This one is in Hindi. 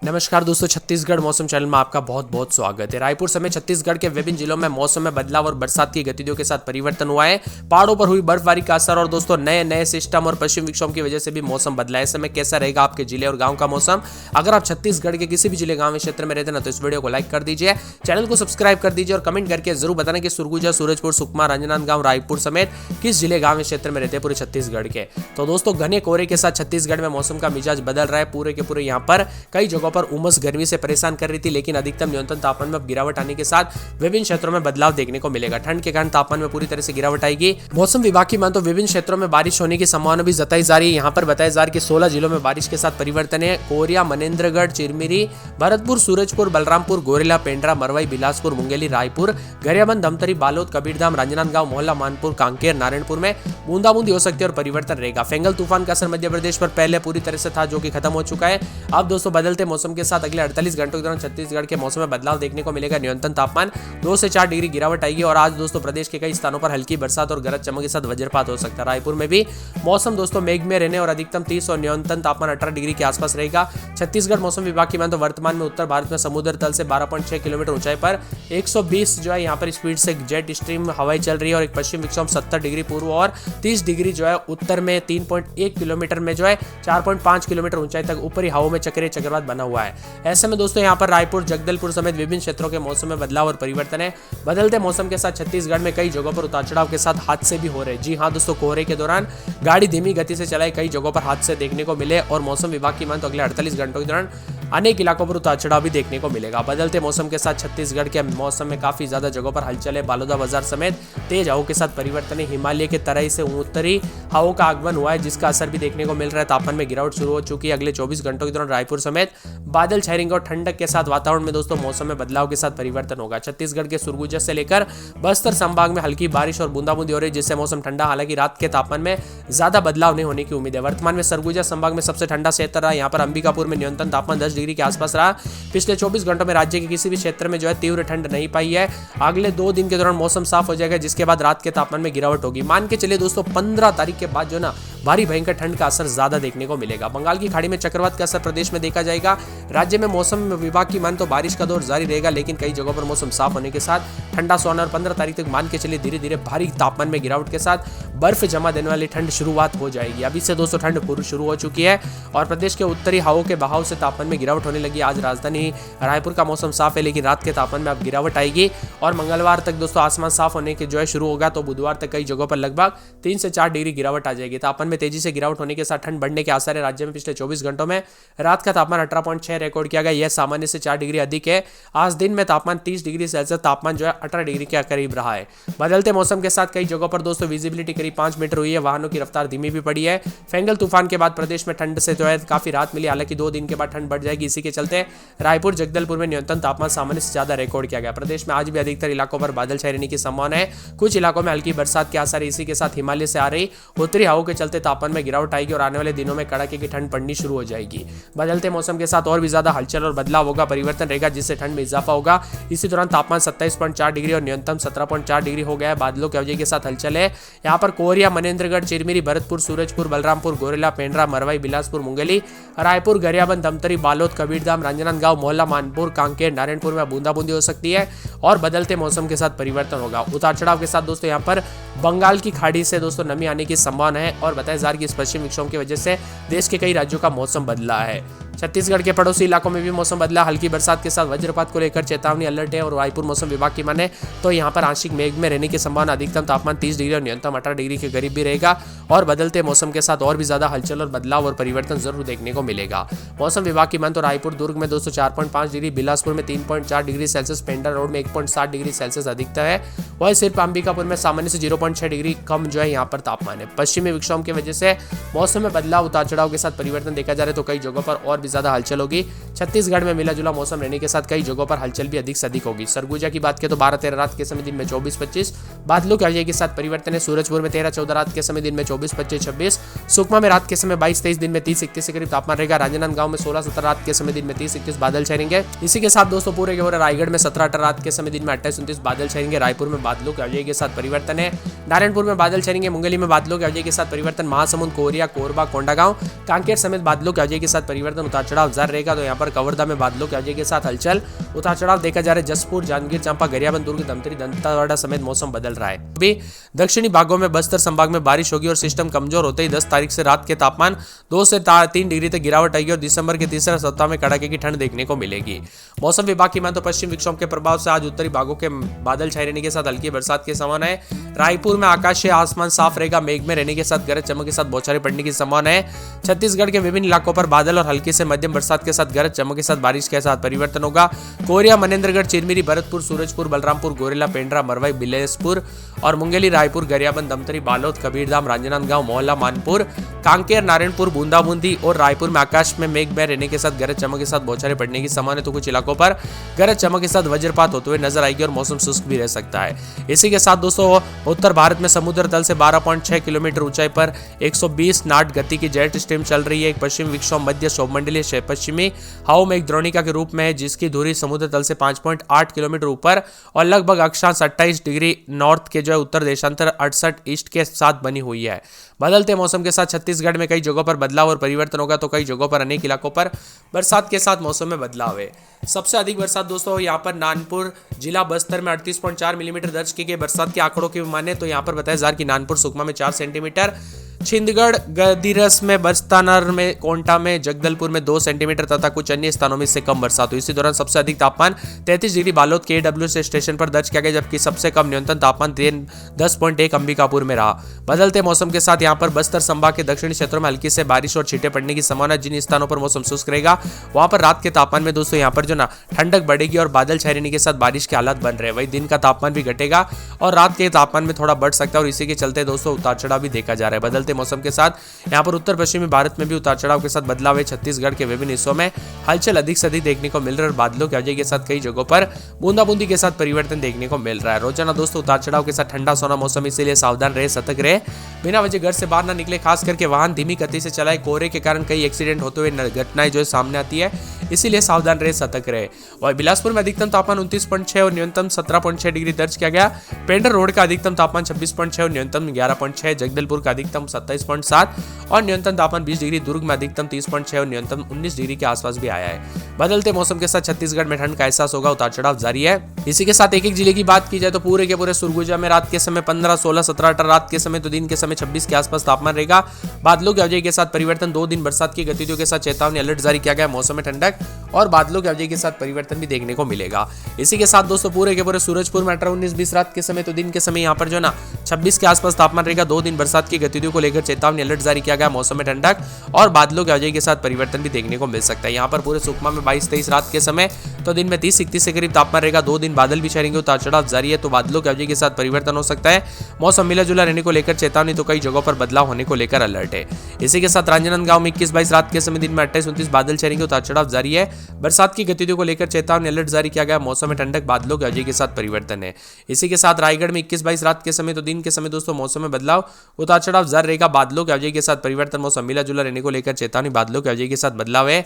नमस्कार दोस्तों, छत्तीसगढ़ मौसम चैनल में आपका बहुत बहुत स्वागत है। रायपुर समेत छत्तीसगढ़ के विभिन्न जिलों में मौसम में बदलाव और बरसात की गतिविधियों के साथ परिवर्तन हुआ है। पहाड़ों पर हुई बर्फबारी का असर और दोस्तों नए नए सिस्टम और पश्चिम विक्षोभ की वजह से भी मौसम बदला है। ऐसे में कैसा रहेगा आपके जिले और गाँव का मौसम? अगर आप छत्तीसगढ़ के किसी भी जिले गाँव क्षेत्र में रहते हैं ना, तो इस वीडियो को लाइक कर दीजिए, चैनल को सब्सक्राइब कर दीजिए और कमेंट करके जरूर बताना कि सुरगुजा, सूरजपुर, सुकमा, राजनांदगांव, रायपुर समेत किस जिले गाँव क्षेत्र में रहते हैं पूरे छत्तीसगढ़ के। तो दोस्तों घने कोहरे के साथ छत्तीसगढ़ में मौसम का मिजाज बदल रहा है। पूरे के पूरे यहाँ पर कई जगहों पर उमस गर्मी से परेशान कर रही थी, लेकिन अधिकतम न्यूनतम तापमान में अब गिरावट आने के साथ विभिन्न क्षेत्रों में बदलाव देखने को मिलेगा। ठंड के कारण तापमान में पूरी तरह से गिरावट आएगी। मौसम विभाग की मान तो विभिन्न क्षेत्रों में बारिश होने की संभावना भी जताई जा रही है। यहाँ पर बताया जा रहा है कि 16 जिलों में बारिश के साथ परिवर्तन है। कोरिया, मनेन्द्रगढ़, चिरमिरी, भरतपुर, सूरजपुर, बलरामपुर, गोरेला, पेंड्रा, मरवाई, बिलासपुर, मुंगेली, रायपुर, गरियाबंद, धमतरी, बालोद, कबीरधाम, राजनांदगांव, मोहल्ला, मानपुर, कांकेर, नारायणपुर में बूंदाबूंदी हो सकती है और परिवर्तन रहेगा। फेंगल तूफान का असर मध्य प्रदेश पर पहले पूरी तरह से था, जो कि खत्म हो चुका है। अब दोस्तों बदलते मौसम के साथ अगले 48 घंटों के दौरान छत्तीसगढ़ के मौसम में बदलाव देखने को मिलेगा। न्यूनतम तापमान 2 से 4 डिग्री गिरावट आएगी और आज दोस्तों प्रदेश के कई स्थानों पर हल्की बरसात और गरज चमक के साथ वज्रपात हो सकता है। रायपुर में भी मौसम दोस्तों मेघ में रहने और अधिकतम 30 और न्यूनतम तापमान 18 डिग्री के आसपास रहेगा। छत्तीसगढ़ मौसम विभाग की मान तो वर्तमान में उत्तर भारत में समुद्र तल से 12.6 किलोमीटर ऊंचाई पर 120 जो है यहाँ पर स्पीड से जेट स्ट्रीम हवाई चल रही है और एक पश्चिम विक्षोभ 70 डिग्री पूर्व और 30 डिग्री जो है उत्तर में 3.1 किलोमीटर में जो है 4.5 किलोमीटर ऊंचाई तक ऊपरी हवाओं में चक्रीय चक्रवात बना हुआ है। ऐसे में दोस्तों यहाँ पर रायपुर, जगदलपुर समेत विभिन्न क्षेत्रों के मौसम में बदलाव और परिवर्तन है। बदलते मौसम के साथ छत्तीसगढ़ में कई जगहों पर उतार चढ़ाव के साथ हादसे भी हो रहे हैं। जी हाँ दोस्तों, कोहरे के दौरान गाड़ी धीमी गति से चलाए, कई जगहों पर हादसे देखने को मिले और मौसम विभाग की मान तो अगले 48 घंटों के दौरान अनेक इलाकों पर उतार चढ़ाव भी देखने को मिलेगा। बदलते मौसम के साथ छत्तीसगढ़ के मौसम में काफी ज्यादा जगहों पर हलचल है। बालोदा बाजार समेत तेज हवाओं के साथ परिवर्तन है। हिमालय के तराई से उत्तरी हवाओं का आगमन हुआ है, जिसका असर भी देखने को मिल रहा है। तापमान में गिरावट शुरू हो चुकी है। अगले 24 घंटों के दौरान रायपुर समेत बादल छाएंगे और ठंडक के साथ वातावरण में दोस्तों मौसम में बदलाव के साथ परिवर्तन होगा। छत्तीसगढ़ के सुरगुजा से लेकर बस्तर संभाग में हल्की बारिश और बूंदाबूंदी हो रही है, जिससे मौसम ठंडा। हालांकि रात के तापमान में ज्यादा बदलाव नहीं होने की उम्मीद है। वर्तमान में सरगुजा संभाग में सबसे ठंडा क्षेत्र रहा। यहाँ पर अंबिकापुर में न्यूनतम तापमान 10 डिग्री के आसपास रहा। पिछले 24 घंटों में राज्य के किसी भी क्षेत्र में जो है तीव्र ठंड नहीं पाई है। अगले 2 दिन के दौरान मौसम साफ हो जाएगा, जिसके बाद रात के तापमान में गिरावट होगी। मान के चलिए दोस्तों 15 तारीख के बाद जो ना भारी भयंकर ठंड का असर ज्यादा देखने को मिलेगा। बंगाल की खाड़ी में चक्रवात का असर प्रदेश में देखा जाएगा। राज्य में मौसम विभाग की मान तो बारिश का दौर जारी रहेगा, लेकिन कई जगहों पर मौसम साफ होने के साथ ठंडा सोना और 15 तारीख तक मान के चलिए धीरे धीरे भारी तापमान में गिरावट के साथ बर्फ जमा देने वाली ठंड शुरुआत हो जाएगी। अभी से दोस्तों ठंड पूर्व शुरू हो चुकी है और प्रदेश के उत्तरी हवाओं के बहाव से तापमान में गिरावट होने लगी। आज राजधानी रायपुर का मौसम साफ है, लेकिन रात के तापमान में अब गिरावट आएगी और मंगलवार तक दोस्तों आसमान साफ होने के जो है शुरू होगा, तो बुधवार तक कई जगहों पर लगभग 3 से 4 डिग्री गिरावट आ जाएगी। तापमान में तेजी से गिरावट होने के साथ ठंड बढ़ने के आसार है। राज्य में पिछले 24 घंटों में रात का तापमान 18.6 रिकॉर्ड किया गया। यह सामान्य से 4 डिग्री अधिक है। आज दिन में तापमान 30 डिग्री सेल्सियस, तापमान जो है 18 डिग्री के करीब रहा है। बदलते मौसम के साथ कई जगहों पर दोस्तों विजिबिलिटी करीब 5 मीटर हुई है। वाहनों की रफ्तार धीमी भी पड़ी है। फेंगल तूफान के बाद प्रदेश में ठंड से जो है काफी राहत मिली। हालांकि 2 दिन के बाद ठंड बढ़ जाएगी। इसी के चलते रायपुर, जगदलपुर में न्यूनतम तापमान सामान्य से ज्यादा रिकॉर्ड किया गया। प्रदेश में आज भी अधिकतर इलाकों पर बादल छाए रहने की संभावना है। कुछ इलाकों में हल्की बरसात के आसार है। इसी के साथ हिमालय से आ रही उत्तरी हवाओं के चलते तापमान में गिरावट आएगी और आने वाले दिनों में कड़ाके की ठंड पड़नी शुरू हो जाएगी। बदलते मौसम के साथ और भी ज्यादा हलचल और बदलाव होगा, परिवर्तन रहेगा, जिससे ठंड में इजाफा होगा। इसी दौरान तापमान 27.4 डिग्री और न्यूनतम 17.4 डिग्री हो गया है। बादलों की वजह के साथ हलचल है। यहाँ पर कोरिया, मनेन्द्रगढ़, चिरमिरी, भरतपुर, सूरजपुर, बलरामपुर, गोरेला, पेंड्रा, मरवाई, बिलासपुर, मुंगेली, रायपुर, गरियाबंद, धमतरी, बालोद, कबीरधाम, राजनांदगांव, मोहल्ला, मानपुर, कांकेर, नारायणपुर में बूंदाबूंदी हो सकती है और बदलते मौसम के साथ परिवर्तन होगा। उतार चढ़ाव के साथ दोस्तों यहाँ पर बंगाल की खाड़ी से दोस्तों नमी आने की संभावना है और बताया जा रहा है कि इस पश्चिम विक्षोभ की वजह से देश के कई राज्यों का मौसम बदला है। छत्तीसगढ़ के पड़ोसी इलाकों में भी मौसम बदला। हल्की बरसात के साथ वज्रपात को लेकर चेतावनी अलर्ट है और रायपुर मौसम विभाग की माने तो यहाँ पर आंशिक मेघ में रहने की संभावना। अधिकतम तापमान 30 डिग्री और न्यूनतम 18 डिग्री के करीब भी रहेगा और बदलते मौसम के साथ और भी ज्यादा हलचल और बदलाव और परिवर्तन जरूर देखने को मिलेगा। मौसम विभाग की मान तो रायपुर, दुर्ग में दोस्तों 4.5 डिग्री, बिलासपुर में 3.4 डिग्री सेल्सियस, पेंड्रा रोड में 1.7 डिग्री सेल्सियस अधिकता है। वही सिर्फ अंबिकापुर में सामान्य से 0.6 डिग्री कम जो है यहाँ पर तापमान है। पश्चिमी विक्षोभ की वजह से मौसम में बदलाव, उतार चढ़ाव के साथ परिवर्तन देखा जा रहा है, तो कई जगहों पर और भी ज्यादा हलचल होगी। छत्तीसगढ़ में मिला जुला मौसम रहने के साथ कई जगहों पर हलचल भी अधिक से अधिक होगी। सरगुजा की बात करें तो 12-13 रात के समय दिन में 24-25 बादलों की वजह के साथ परिवर्तन है। सूरजपुर में 13-14 रात के समय दिन में 24-25-26, सुकमा में रात के समय 22-23 दिन में 30-31 के करीब तापमान रहेगा। राजनांदगांव में 16-17 रात के समय दिन में 30-31 बादल छाएंगे। इसी के साथ दोस्तों पूरे के पूरे रायगढ़ में 17-18 रात के समय दिन में 28-29 बादल छाएंगे। रायपुर में बादलों की वजह के साथ परिवर्तन है। नारायणपुर में बादल छाएंगे। मुंगेली में बादलों की वजह के साथ परिवर्तन। महासमुंद, कोरिया, कोरबा, कोंडागांव, कांकेर समेत बादलों की वजह के साथ परिवर्तन। उतार उतार चढ़ाव जारी रहेगा। तो यहाँ पर कवर्धा में बादलों की वजह के साथ हलचल, उतार चढ़ाव देखा जा रहा है। जसपुर, जांजगीर चांपा, गरियाबंद, दुर्ग, धमतरी, दंतेवाड़ा समेत मौसम बदल रहा है। अभी दक्षिणी भागों में बस्तर संभाग में बारिश होगी और सिस्टम कमजोर होते ही 10 तारीख से रात के तापमान 2 से 3 डिग्री तक गिरावट आएगी और दिसंबर के तीसरा सप्ताह में कड़ाके की ठंड देखने को मिलेगी। मौसम विभाग की माने तो पश्चिम विक्षोभ के प्रभाव से आज उत्तरी भागों के बादल छाए रहने के साथ हल्की बरसात की संभावना है। रायपुर में आकाशीय आसमान साफ रहेगा, मेघ में रहने के साथ गरज चमक के साथ बौछारें पड़ने की संभावना है। छत्तीसगढ़ के विभिन्न इलाकों पर बादल और हल्की से मध्यम बरसात के साथ गरज चमक के साथ बारिश के साथ परिवर्तन होगा। कोरिया, मनेन्द्रगढ़, चिरमिरी, भरतपुर, सूरजपुर, बलरामपुर, गोरेला, पेंड्रा, मरवाई, बिलेसपुर और मुंगेली, रायपुर, गरियाबंद, धमतरी, बालोद, कबीरधाम, राजनांदगांव, मोहल्ला, मानपुर, कांकेर, नारायणपुर, बूंदाबूंदी और रायपुर में आकाश में मेघ में रहने के साथ गरज चमक के साथ बौछारें पड़ने की संभावना है। तो कुछ इलाकों पर गरज चमक के साथ वज्रपात होते हुए नजर आएगी और मौसम शुष्क भी रह सकता है। इसी के साथ दोस्तों उत्तर भारत में समुद्र तल से 12.6 किलोमीटर ऊंचाई पर 120 नाट गति की जेट स्ट्रीम चल रही है। एक पश्चिम विक्षोभ मध्य शोभमंडलीय पश्चिमी हवाओं में एक द्रोणिका के रूप में है, जिसकी दूरी समुद्र तल से 5.8 किलोमीटर ऊपर और लगभग अक्षांश 28 डिग्री नॉर्थ के जो उत्तर देशांतर 68 ईस्ट के साथ बनी हुई है। बदलते मौसम के साथ छत्तीसगढ़ में कई जगहों पर बदलाव और परिवर्तन होगा, तो कई जगहों पर अनेक इलाकों पर बरसात के साथ मौसम में बदलाव है। सबसे अधिक बरसात दोस्तों यहाँ पर नानपुर जिला बस्तर में 38.4 मिलीमीटर दर्ज की गई। बरसात के आंकड़ों की माने तो यहाँ पर बताया जा रहा है कि नानपुर सुकमा में 4 सेंटीमीटर, छिंदगढ़, गदिरस में, बस्तानर में, कोंटा में, जगदलपुर में 2 सेंटीमीटर तथा कुछ अन्य स्थानों में इससे कम बरसात हुई। इसी दौरान सबसे अधिक तापमान 33 डिग्री बालोद के AWS स्टेशन पर दर्ज किया गया, जबकि सबसे कम न्यूनतम तापमान 10.1 अंबिकापुर में रहा। बदलते मौसम के साथ यहाँ पर बस्तर संभाग के दक्षिणी क्षेत्रों में हल्की से बारिश और छींटे पड़ने की संभावना। जिन स्थानों पर मौसम शुष्क रहेगा वहां पर रात के तापमान में दोस्तों यहाँ पर जो ना ठंडक बढ़ेगी और बादल छाए रहने के साथ बारिश के हालात बन रहे हैं। वही दिन का तापमान भी घटेगा और रात के तापमान में थोड़ा बढ़ सकता है और इसी के चलते दोस्तों उतार चढ़ाव भी देखा जा रहा है। बदलते मौसम के साथ यहाँ पर उत्तर पश्चिमी भारत में भी उतार चढ़ाव के साथ बदलाव है। छत्तीसगढ़ के विभिन्न हिस्सों में हलचल अधिक से अधिक देखने को मिल रहा है और बादलों की वजह के साथ कई जगहों पर बूंदाबूंदी के साथ परिवर्तन देखने को मिल रहा है। रोजाना दोस्तों उतार चढ़ाव के साथ ठंडा सोना मौसम, इसीलिए सावधान रहे, सतर्क रहे, बिना वजह घर से बाहर ना निकले, खास करके वाहन धीमी गति से चलाए। कोहरे के कारण कई एक्सीडेंट होते हुए घटनाएं जो सामने आती है, इसीलिए सावधान रहे, सतर्क रहे। और बिलासपुर में अधिकतम तापमान 29.6 और न्यूनतम 17.6 डिग्री दर्ज किया गया। पेंड्रा रोड का अधिकतम तापमान 26.6 और न्यूनतम 11.6, जगदलपुर का अधिकतम 27.7 और न्यूनतम तापमान 20 डिग्री, दुर्ग में अधिकतम 30.6 और न्यूनतम 19 डिग्री के आसपास भी आया है। बदलते मौसम के साथ छत्तीसगढ़ में ठंड का एहसास होगा, उतार चढ़ाव जारी है। इसी के साथ एक एक जिले की बात की जाए तो पूरे के पूरे सुरगुजा में रात के समय 15, 16, 17, 18 रात के समय तो दिन के समय 26 के आसपास तापमान रहेगा। बादलों की वजह के साथ परिवर्तन, 2 दिन बरसात की गतिविधियों के साथ चेतावनी अलर्ट जारी किया गया। मौसम में ठंडक और बादलों की वजह के साथ परिवर्तन भी देखने को मिलेगा। इसी के साथ दोस्तों पूरे के पूरे सूरजपुर में 18, 19, 20 रात के समय तो दिन के समय यहाँ पर जो ना 26 के आसपास तापमान रहेगा। 2 दिन बरसात की गतिविधियों को लेकर चेतावनी अलर्ट जारी किया गया। मौसम में ठंडक और बादलों की वजह के साथ परिवर्तन भी देखने को मिल सकता है। यहाँ पर पूरे सुकमा में 22, 23 रात के समय तो दिन में 30, 31 के करीब तापमान रहेगा। 2 दिन बादल भी छाएंगे, उतार चढ़ाव जारी है, तो बादलों की वजह के साथ परिवर्तन हो सकता है। मौसम मिला जुला रहने को लेकर चेतावनी, तो कई जगहों पर बदलाव होने को लेकर अलर्ट है। इसी के साथ राजनांदगांव में 21, 22 रात के समय दिन में 28, 29 बादल छाएंगे, उतार चढ़ाव जारी है। बरसात की गतिविधियों को लेकर चेतावनी अलर्ट जारी किया गया। मौसम में ठंडक, बादलों की वजह के साथ परिवर्तन है। इसी के साथ रायगढ़ में 21, 22 रात के समय तो दिन के समय दोस्तों मौसम में बदलाव, उतार चढ़ाव जारी रहेगा। बादलों की वजह के साथ परिवर्तन, मौसम मिला जुला रहने को लेकर चेतावनी, बादलों की वजह के साथ बदलाव है।